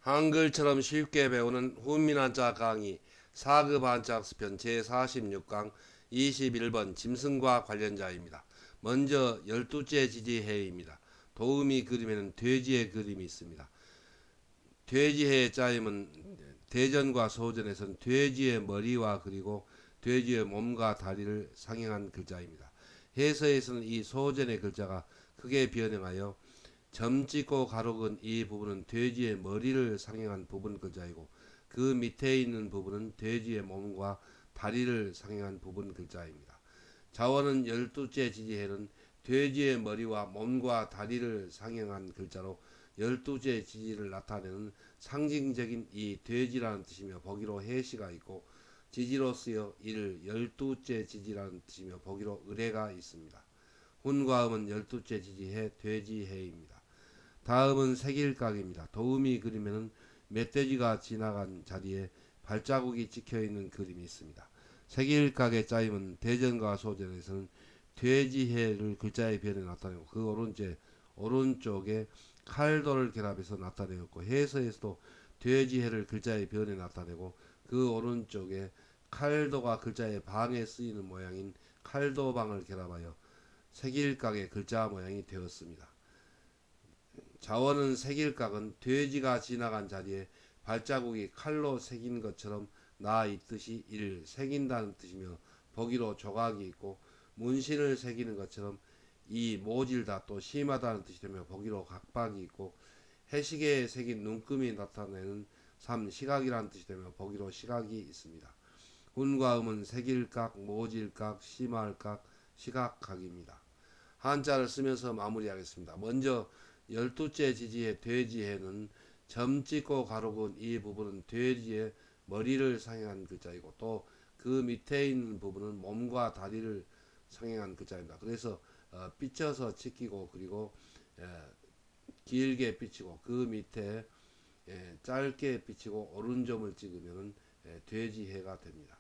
한글처럼 쉽게 배우는 훈민한자 강의 4급 한자학습편 제46강 21번 짐승과 관련자입니다. 먼저 12째 지지해입니다. 도우미 그림에는 돼지의 그림이 있습니다. 돼지해의 짜임은 대전과 소전에서는 돼지의 머리와 그리고 돼지의 몸과 다리를 상행한 글자입니다. 해서에서는 이 소전의 글자가 크게 변형하여 점 찍고 가로 근 이 부분은 돼지의 머리를 상행한 부분 글자이고 그 밑에 있는 부분은 돼지의 몸과 다리를 상행한 부분 글자입니다. 자원은 12째 지지해는 돼지의 머리와 몸과 다리를 상행한 글자로 12째 지지를 나타내는 상징적인 이 돼지라는 뜻이며 보기로 해시가 있고 지지로 쓰여 이를 12째 지지라는 뜻이며 보기로 의례가 있습니다. 훈과음은 12째 지지해 돼지해입니다. 다음은 색일각입니다. 도우미 그림에는 멧돼지가 지나간 자리에 발자국이 찍혀있는 그림이 있습니다. 색일각의 짜임은 대전과 소전에서는 돼지해를 글자의 변에 나타내고 그 오른쪽에 칼도를 결합해서 나타내었고 해서에서도 돼지해를 글자의 변에 나타내고 그 오른쪽에 칼도가 글자의 방에 쓰이는 모양인 칼도방을 결합하여 색일각의 글자 모양이 되었습니다. 자원은 색일각은 돼지가 지나간 자리에 발자국이 칼로 새긴 것처럼 나 있듯이 이를 새긴다는 뜻이며 보기로 조각이 있고 문신을 새기는 것처럼 이 모질다 또 심하다는 뜻이 되며 보기로 각박이 있고 해시계에 새긴 눈금이 나타내는 시각이라는 뜻이 되며 보기로 시각이 있습니다. 훈과 음은 색일각, 모질각, 심할각, 시각각입니다. 한자를 쓰면서 마무리하겠습니다. 먼저 12째 지지의 돼지해는 점 찍고 가로근 이 부분은 돼지의 머리를 상행한 글자이고 또 그 밑에 있는 부분은 몸과 다리를 상행한 글자입니다. 그래서 삐쳐서 찍히고 그리고 길게 삐치고 그 밑에 짧게 삐치고 오른점을 찍으면 돼지해가 됩니다.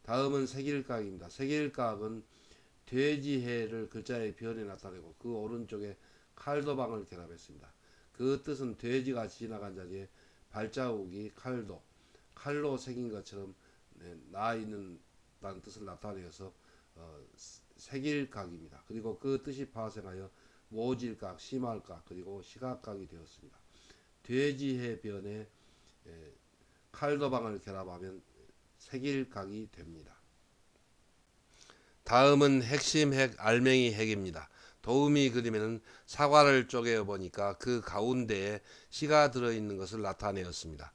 다음은 색일각입니다. 색일각은 돼지해를 글자의 변에 나타내고 그 오른쪽에 칼도방을 결합했습니다. 그 뜻은 돼지가 지나간 자리에 발자국이 칼로 새긴 것처럼 나 있는 다는 뜻을 나타내어서 색일각입니다. 그리고 그 뜻이 파생하여 모질각, 심할각 그리고 시각각이 되었습니다. 돼지해 변에 칼도방을 결합하면 색일각이 됩니다. 다음은 핵심 핵, 알맹이 핵입니다. 도우미 그림에는 사과를 쪼개어 보니까 그 가운데에 씨가 들어있는 것을 나타내었습니다.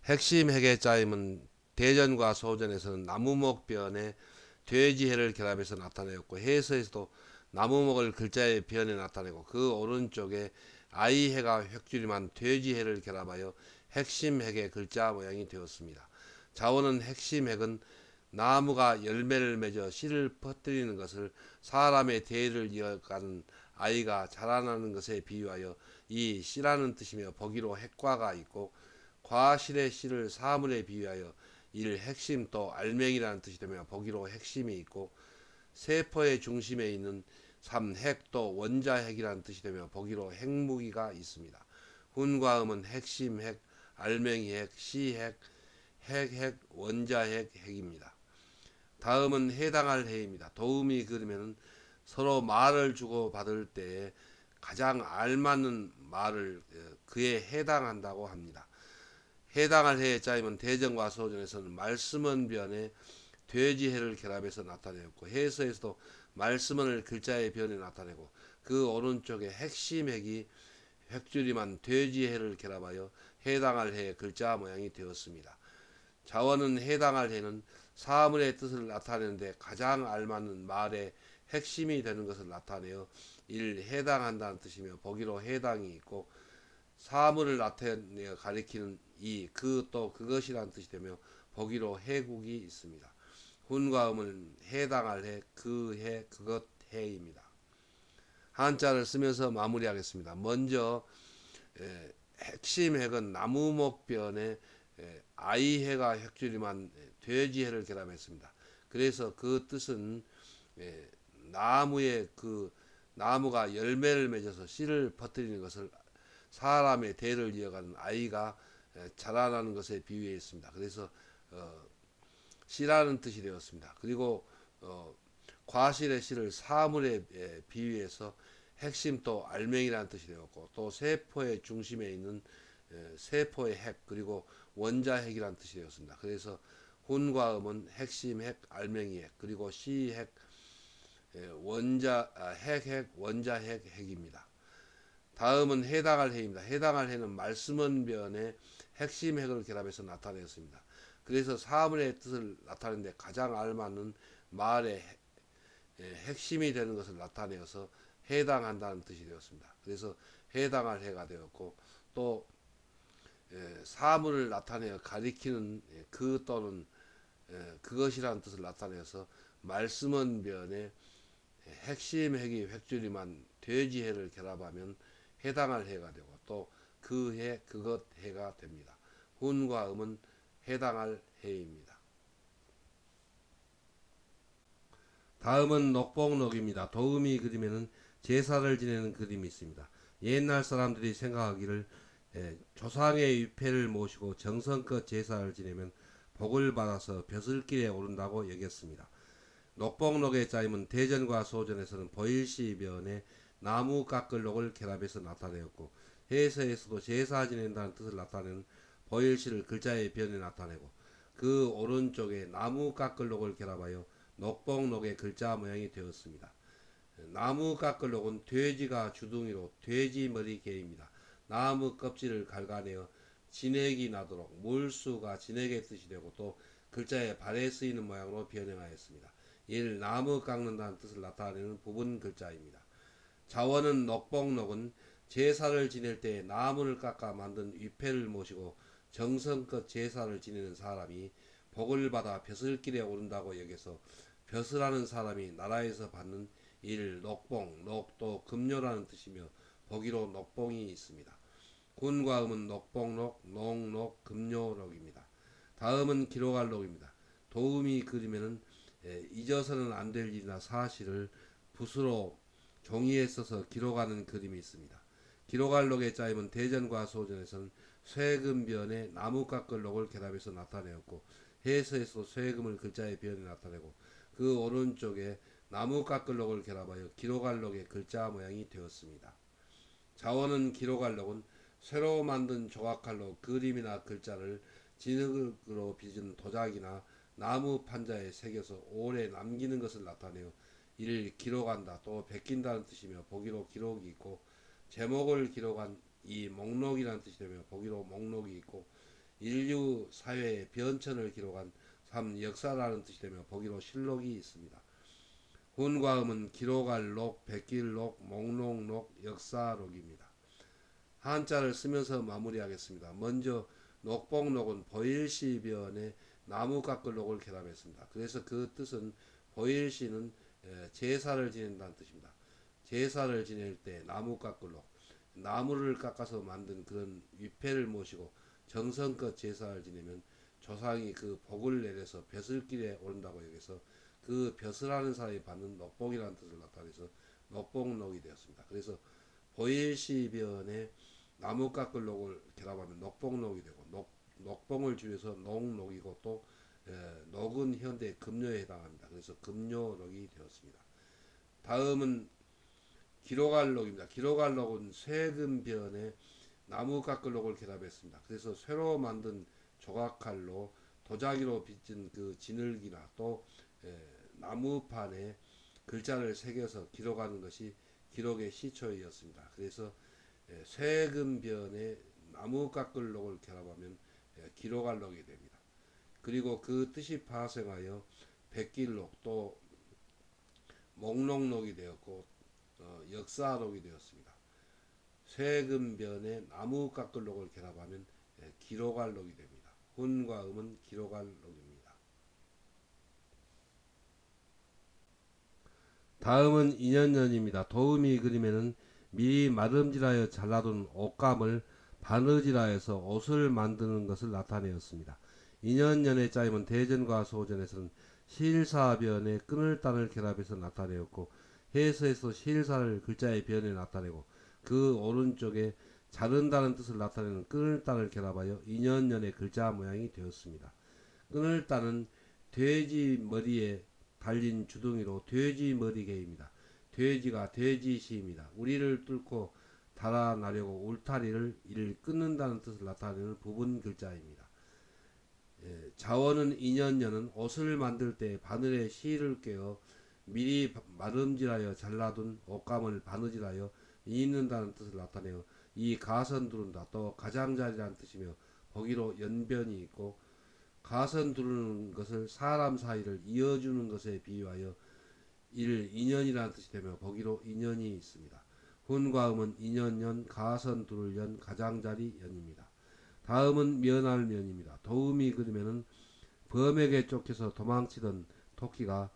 핵심 핵의 짜임은 대전과 소전에서는 나무목변에 돼지해를 결합해서 나타내었고 해서에서도 나무목을 글자의 변에 나타내고 그 오른쪽에 아이해가 획줄임한 돼지해를 결합하여 핵심 핵의 글자 모양이 되었습니다. 자원은 핵심 핵은 나무가 열매를 맺어 씨를 퍼뜨리는 것을 사람의 대를 이어가는 아이가 자라나는 것에 비유하여 이 씨라는 뜻이며 보기로 핵과가 있고 과실의 씨를 사물에 비유하여 이를 핵심 또 알맹이라는 뜻이 되며 보기로 핵심이 있고 세포의 중심에 있는 핵 또 원자핵이라는 뜻이 되며 보기로 핵무기가 있습니다. 훈과 음은 핵심 핵, 알맹이 핵, 시핵, 핵, 원자핵, 핵입니다. 다음은 해당할 해입니다. 도우미 그러면 서로 말을 주고 받을 때 가장 알맞는 말을 그에 해당한다고 합니다. 해당할 해의 짜임은 대전과 소전에서는 말씀은 변에 돼지해를 결합해서 나타내었고 해서에서도 말씀을 글자의 변에 나타내고 그 오른쪽에 핵심 핵이 획줄임한 돼지해를 결합하여 해당할 해의 글자 모양이 되었습니다. 자원은 해당할 해는 사물의 뜻을 나타내는데 가장 알맞는 말의 핵심이 되는 것을 나타내어 이를 해당한다는 뜻이며 보기로 해당이 있고 사물을 나타내어 가리키는 이 그 또 그것이라는 뜻이 되며 보기로 해국이 있습니다. 훈과 음은 해당할 해, 그 해, 그것 해입니다. 한자를 쓰면서 마무리하겠습니다. 먼저 핵심 핵은 나무목변에 아이해가 획줄임한 돼지해를 결합했습니다. 그래서 그 뜻은 나무의 그 나무가 열매를 맺어서 씨를 퍼뜨리는 것을 사람의 대를 이어가는 아이가 자라나는 것에 비유했습니다. 그래서 씨라는 뜻이 되었습니다. 그리고 과실의 씨를 사물에 비유해서 핵심 또 알맹이라는 뜻이 되었고, 또 세포의 중심에 있는 세포의 핵, 그리고 원자 핵이라는 뜻이 되었습니다. 그래서 혼과 음은 핵심 핵, 알맹이 핵, 그리고 씨 핵, 핵, 원자 핵, 핵입니다. 다음은 해당할 해입니다. 해당할 해는 말씀원변의 핵심 핵을 결합해서 나타냈습니다. 그래서 사물의 뜻을 나타내는데 가장 알맞는 말의 핵심이 되는 것을 나타내어서 해당한다는 뜻이 되었습니다. 그래서 해당할 해가 되었고, 또 사물을 나타내어 가리키는 그 또는 그것이라는 뜻을 나타내어서 말씀원변의 핵심 핵이 획줄이만 돼지해를 결합하면 해당할 해가 되고, 또 그 해, 그것 해가 됩니다. 훈과 음은 해당할 해입니다. 다음은 녹봉록입니다. 도음이 그림에는 제사를 지내는 그림이 있습니다. 옛날 사람들이 생각하기를 조상의 위패를 모시고 정성껏 제사를 지내면 복을 받아서 벼슬길에 오른다고 여겼습니다. 녹봉록의 짜임은 대전과 소전에서는 보일시변에 나무 깎을록을 결합해서 나타내었고, 해서에서도 제사 지낸다는 뜻을 나타내는 보일시를 글자의 변에 나타내고, 그 오른쪽에 나무 깎을록을 결합하여 녹봉록의 글자 모양이 되었습니다. 나무 깎을록은 돼지가 주둥이로 돼지머리개입니다. 나무 껍질을 갈가내어 진액이 나도록 물수가 진액의 뜻이 되고, 또 글자에 발에 쓰이는 모양으로 변형하였습니다. 이를 나무 깎는다는 뜻을 나타내는 부분 글자입니다. 자원은 녹봉록은 제사를 지낼 때 나무를 깎아 만든 위패를 모시고 정성껏 제사를 지내는 사람이 복을 받아 벼슬길에 오른다고 여겨서 벼슬하는 사람이 나라에서 받는 일, 녹봉, 녹도 금료라는 뜻이며 보기로 녹봉이 있습니다. 군과 음은 녹봉록, 농록, 금료록입니다. 다음은 기록할 록입니다. 도음이 그림에는 잊어서는 안 될 일이나 사실을 붓으로 종이에 써서 기록하는 그림이 있습니다. 기록할 록의 짜임은 대전과 소전에서는 쇠금변에 나무 깎을 록을 결합해서 나타내었고, 해서에서 쇠금을 글자의 변에 나타내고, 그 오른쪽에 나무 깎을 록을 결합하여 기록할 록의 글자 모양이 되었습니다. 자원은 기록할 록은 새로 만든 조각칼로 그림이나 글자를 진흙으로 빚은 도자기나 나무 판자에 새겨서 오래 남기는 것을 나타내어 이를 기록한다, 또 베낀다는 뜻이며 보기로 기록이 있고, 제목을 기록한 이 목록이라는 뜻이 되며 보기로 목록이 있고, 인류 사회의 변천을 기록한 3. 역사라는 뜻이 되며 보기로 실록이 있습니다. 훈과 음은 기록할 록, 베낄 록, 목록록, 역사록입니다. 한자를 쓰면서 마무리하겠습니다. 먼저 녹봉록은 보일시변에 나무 깎을 록을 결합했습니다. 그래서 그 뜻은 보일시는 제사를 지낸다는 뜻입니다. 제사를 지낼 때 나무 깎을 록, 나무를 깎아서 만든 그런 위패를 모시고 정성껏 제사를 지내면 조상이 그 복을 내려서 벼슬길에 오른다고 여기서 그 벼슬하는 사람이 받는 녹봉이라는 뜻을 나타내서 녹봉록이 되었습니다. 그래서 보일시변에 나무 깎을 녹을 결합하면 녹봉록이 되고, 녹봉을 줄여서 녹록이고, 또 녹은 현대 금료에 해당합니다. 그래서 금료록이 되었습니다. 다음은 기록할 녹입니다. 기록할 녹은 쇠금변에 나무 깎을 녹을 결합했습니다. 그래서 쇠로 만든 조각칼로 도자기로 빚은 그 진흙이나 또 나무판에 글자를 새겨서 기록하는 것이 기록의 시초이었습니다. 그래서 쇠금변에 나무 깎을 녹을 결합하면 기록할 녹이 됩니다. 그리고 그 뜻이 파생하여 백길록, 또 목록록이 되었고, 역사록이 되었습니다. 쇠금변에 나무 깎을 녹을 결합하면 기록할 녹이 됩니다. 훈과 음은 기록할 녹입니다. 다음은 인연년입니다. 도음이 그림에는 미리 마름질하여 잘라둔 옷감을 바느질하여서 옷을 만드는 것을 나타내었습니다. 인연년의 짜임은 대전과 소전에서는 실사변에 끈을 단을 결합해서 나타내었고, 해서에서 실사를 글자의 변에 나타내고, 그 오른쪽에 자른다는 뜻을 나타내는 끊을단을 결합하여 인연연의 글자 모양이 되었습니다. 끊을단은 돼지 머리에 달린 주둥이로 돼지 머리개입니다. 돼지가 돼지시입니다. 우리를 뚫고 달아나려고 울타리를 이를 끊는다는 뜻을 나타내는 부분 글자입니다. 자원은 인연연은 옷을 만들 때 바늘에 실을 꿰어 미리 마름질하여 잘라둔 옷감을 바느질하여 잇는다는 뜻을 나타내어 이 가선 두른다 또 가장자리라는 뜻이며 보기로 연변이 있고 가선 두르는 것을 사람 사이를 이어주는 것에 비유하여 일 인연이라는 뜻이 되며 보기로 인연이 있습니다. 훈과 음은 인연연, 가선 두를연, 가장자리 연입니다. 다음은 면할 면입니다. 도움이 그리면은 범에게 쫓겨서 도망치던 토끼가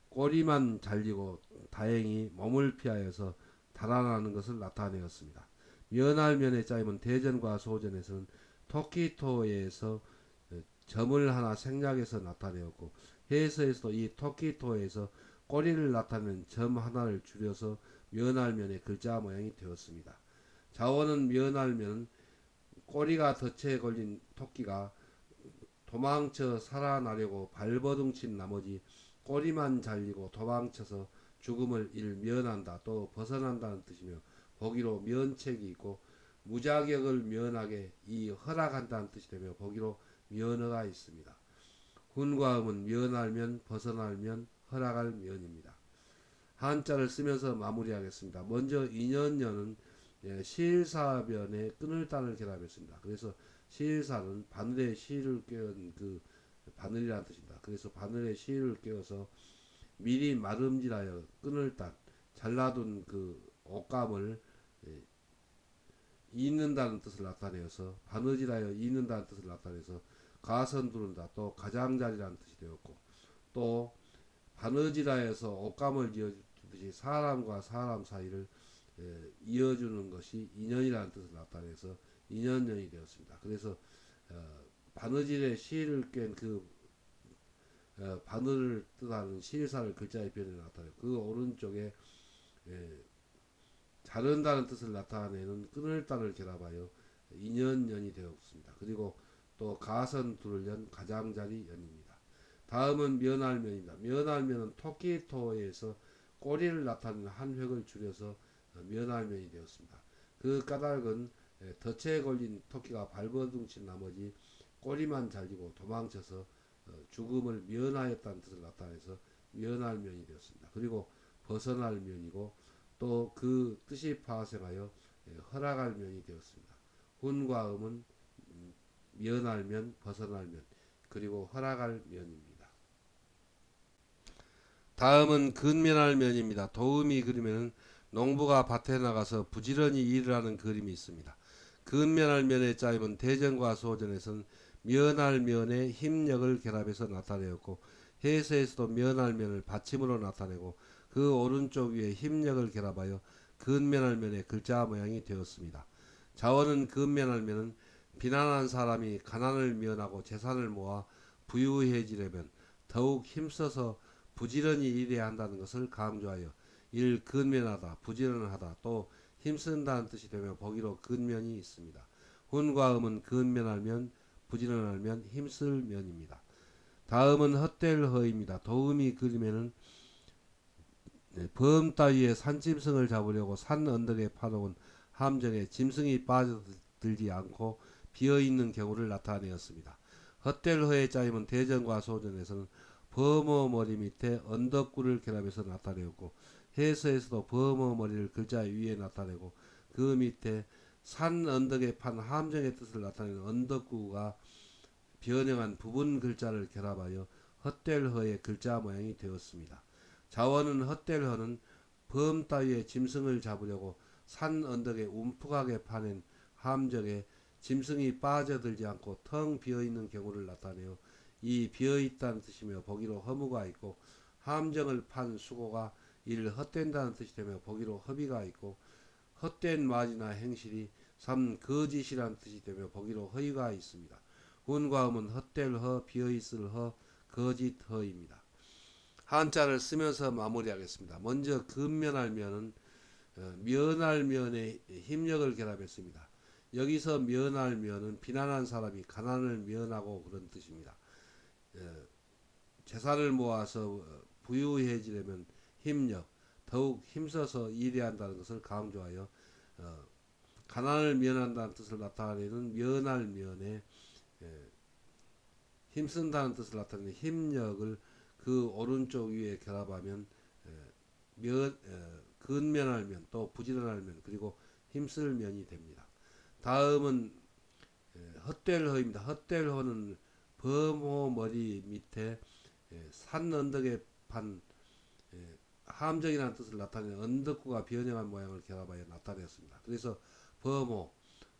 꼬리만 잘리고 다행히 몸을 피하여서 달아나는 것을 나타내었습니다. 면할 면의 짜임은 대전과 소전에서는 토끼토에서 점을 하나 생략해서 나타내었고 해서에서도 이 토끼토에서 꼬리를 나타내는 점 하나를 줄여서 면할 면의 글자 모양이 되었습니다. 자원은 면할 면은 꼬리가 덫에 걸린 토끼가 도망쳐 살아나려고 발버둥친 나머지 꼬리만 잘리고 도망쳐서 죽음을 면한다 또 벗어난다는 뜻이며 보기로 면책이 있고 무자격을 면하게 이 허락한다는 뜻이 되며 보기로 면허가 있습니다. 훈과 음은 면할면 벗어날면 허락할 면입니다. 한자를 쓰면서 마무리하겠습니다. 먼저 인연연은 실사변에 끊을단을 결합했습니다. 그래서 실사는 바늘에 실을 꿰은 그 바늘이라는 뜻입니다. 그래서 바늘에 실을 꿰어서 미리 마름질하여 끊을단 잘라둔 그 옷감을 잇는다는 뜻을 나타내어서 바느질하여 잇는다는 뜻을 나타내서 가선 두른다 또 가장자리라는 뜻이 되었고 또 바느질하여서 옷감을 이어주듯이 사람과 사람 사이를 이어주는 것이 인연이라는 뜻을 나타내서 인연연이 되었습니다. 그래서 바느질에 실을 깬 그 바늘을 뜻하는 실사를 글자의 변에 나타내고 그 오른쪽에 자른다는 뜻을 나타내는 끊을단을 결합하여 인연연이 되었습니다. 그리고 또 가선 두를연 가장자리 연입니다. 다음은 면할면입니다. 면할면은 토끼토에서 꼬리를 나타내는 한 획을 줄여서 면할면이 되었습니다. 그 까닭은 덫에 걸린 토끼가 발버둥친 나머지 꼬리만 잘리고 도망쳐서 죽음을 면하였다는 뜻을 나타내서 면할면이 되었습니다. 그리고 벗어날 면이고 또 그 뜻이 파생하여 허락할 면이 되었습니다. 훈과 음은 면할 면, 벗어날 면, 그리고 허락할 면입니다. 다음은 근면할 면입니다. 도움이 그리면은 농부가 밭에 나가서 부지런히 일을 하는 그림이 있습니다. 근면할 면의 짜임은 대전과 소전에서는 면할 면의 힘력을 결합해서 나타내었고 해서에서도 면할 면을 받침으로 나타내고 그 오른쪽 위에 힘력을 결합하여 근면할 면의 글자 모양이 되었습니다. 자원은 근면할 면은 비난한 사람이 가난을 면하고 재산을 모아 부유해지려면 더욱 힘써서 부지런히 일해야 한다는 것을 강조하여 일 근면하다, 부지런하다, 또 힘쓴다는 뜻이 되며 보기로 근면이 있습니다. 훈과 음은 근면하면, 부지런하면, 힘쓸 면입니다. 다음은 헛될 허입니다. 도움이 그리면은 범 따위의 산짐승을 잡으려고 산 언덕에 파놓은 함정에 짐승이 빠져들지 않고 비어있는 경우를 나타내었습니다. 헛될 허의 짜임은 대전과 소전에서는 범어 머리 밑에 언덕구를 결합해서 나타내었고 해서에서도 범어 머리를 글자 위에 나타내고 그 밑에 산 언덕에 판 함정의 뜻을 나타내는 언덕구가 변형한 부분 글자를 결합하여 헛될 허의 글자 모양이 되었습니다. 자원은 헛될 허는 범 따위의 짐승을 잡으려고 산 언덕에 움푹하게 파낸 함정에 짐승이 빠져들지 않고 텅 비어있는 경우를 나타내어 이 비어있다는 뜻이며 보기로 허무가 있고 함정을 판 수고가 이를 헛된다는 뜻이 되며 보기로 허비가 있고 헛된 말이나 행실이 삼 거짓이라는 뜻이 되며 보기로 허위가 있습니다. 훈과 음은 헛될 허, 비어있을 허, 거짓 허입니다. 한자를 쓰면서 마무리하겠습니다. 먼저 근면할 면은 면할 면의 힘력을 결합했습니다. 여기서 면할 면은 비난한 사람이 가난을 면하고 그런 뜻입니다. 재산을 모아서 부유해지려면 힘력, 더욱 힘써서 일해야 한다는 것을 강조하여 어, 가난을 면한다는 뜻을 나타내는 면할 면에 힘쓴다는 뜻을 나타내는 힘력을 그 오른쪽 위에 결합하면 근면할 면, 또 부지런할 면, 그리고 힘쓸 면이 됩니다. 다음은 헛될 허입니다. 헛될 허는 범호 머리 밑에 산 언덕에 판 함정이라는 뜻을 나타내는 언덕구가 변형한 모양을 결합하여 나타냈습니다. 그래서 범호,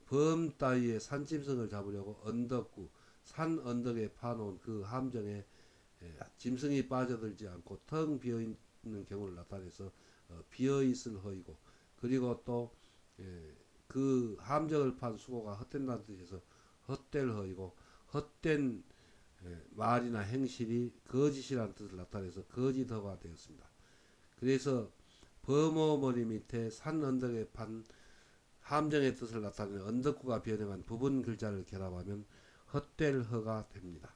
범 따위의 산짐승을 잡으려고 언덕구, 산 언덕에 파놓은 그 함정에 짐승이 빠져들지 않고 텅 비어 있는 경우를 나타내서 비어 있을 허이고, 그리고 또 그 함정을 판 수고가 헛된다는 뜻에서 헛될 허이고, 헛된 말이나 행실이 거짓이라는 뜻을 나타내서 거짓허가 되었습니다. 그래서 범어머리 밑에 산 언덕에 판 함정의 뜻을 나타내는 언덕구가 변형한 부분 글자를 결합하면 헛될 허가 됩니다.